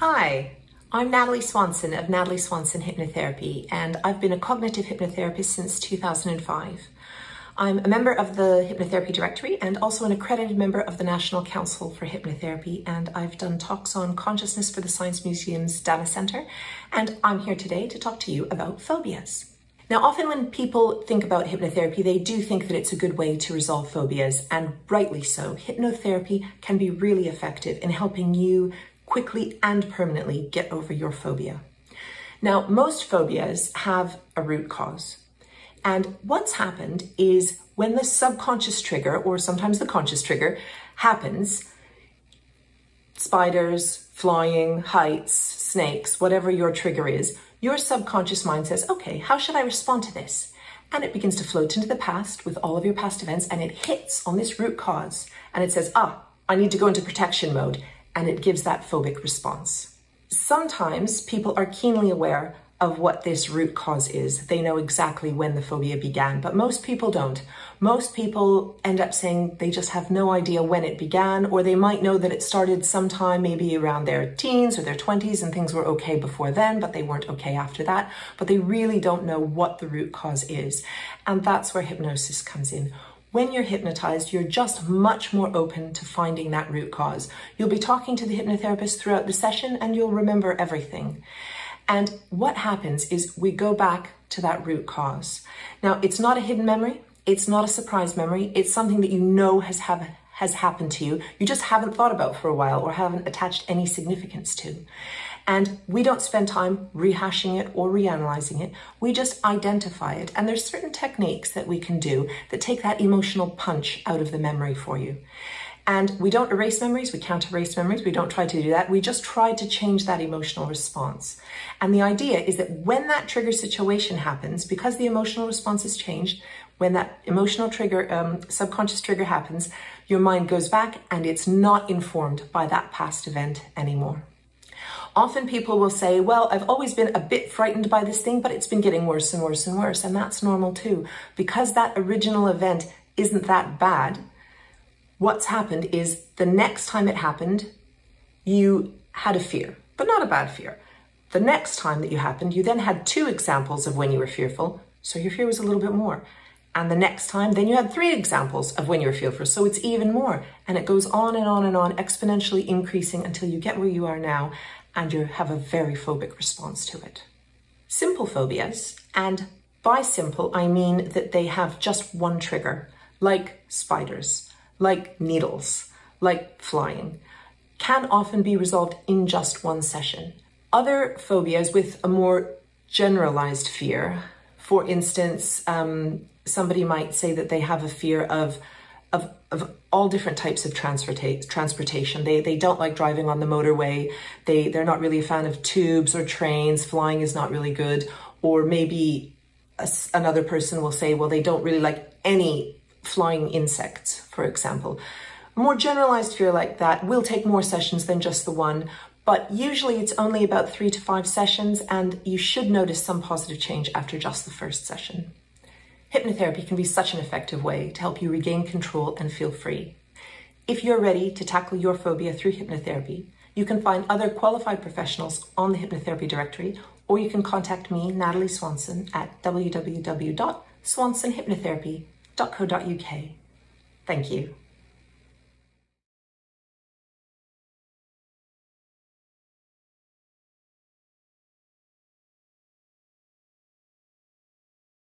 Hi, I'm Natalie Swanson of Natalie Swanson Hypnotherapy, and I've been a cognitive hypnotherapist since 2005. I'm a member of the Hypnotherapy Directory and also an accredited member of the National Council for Hypnotherapy, and I've done talks on consciousness for the Science Museum's Data Center, and I'm here today to talk to you about phobias. Now, often when people think about hypnotherapy, they do think that it's a good way to resolve phobias, and rightly so. Hypnotherapy can be really effective in helping you quickly and permanently get over your phobia. Now, most phobias have a root cause. And what's happened is when the subconscious trigger, or sometimes the conscious trigger, happens, spiders, flying, heights, snakes, whatever your trigger is, your subconscious mind says, okay, how should I respond to this? And it begins to float into the past with all of your past events, and it hits on this root cause. And it says, I need to go into protection mode. And it gives that phobic response. Sometimes people are keenly aware of what this root cause is. They know exactly when the phobia began, but most people don't. Most people end up saying they just have no idea when it began, or they might know that it started sometime maybe around their teens or their 20s and things were okay before then, but they weren't okay after that. But they really don't know what the root cause is. And that's where hypnosis comes in. When you're hypnotized, you're just much more open to finding that root cause. You'll be talking to the hypnotherapist throughout the session and you'll remember everything. And what happens is we go back to that root cause. Now, it's not a hidden memory. It's not a surprise memory. It's something that you know has happened to you. You just haven't thought about for a while or haven't attached any significance to. And we don't spend time rehashing it or reanalyzing it. We just identify it. And there's certain techniques that we can do that take that emotional punch out of the memory for you. And we don't erase memories. We can't erase memories. We don't try to do that. We just try to change that emotional response. And the idea is that when that trigger situation happens, because the emotional response has changed, when that emotional trigger, subconscious trigger happens, your mind goes back and it's not informed by that past event anymore. Often people will say, well, I've always been a bit frightened by this thing, but it's been getting worse and worse and worse. And that's normal too. Because that original event isn't that bad, what's happened is the next time it happened, you had a fear, but not a bad fear. The next time that you happened, you then had 2 examples of when you were fearful. So your fear was a little bit more. And the next time, then you had 3 examples of when you were fearful. So it's even more. And it goes on and on and on, exponentially increasing until you get where you are now. And you have a very phobic response to it. Simple phobias, and by simple, I mean that they have just one trigger, like spiders, like needles, like flying, can often be resolved in just one session. Other phobias with a more generalized fear, for instance, somebody might say that they have a fear of all different types of transportation. They don't like driving on the motorway. They're not really a fan of tubes or trains. Flying is not really good. Or maybe another person will say, well, they don't really like any flying insects, for example. A more generalized fear like that will take more sessions than just the one, but usually it's only about 3 to 5 sessions, and you should notice some positive change after just the first session. Hypnotherapy can be such an effective way to help you regain control and feel free. If you're ready to tackle your phobia through hypnotherapy, you can find other qualified professionals on the Hypnotherapy Directory, or you can contact me, Natalie Swanson, at www.swansonhypnotherapy.co.uk. Thank you.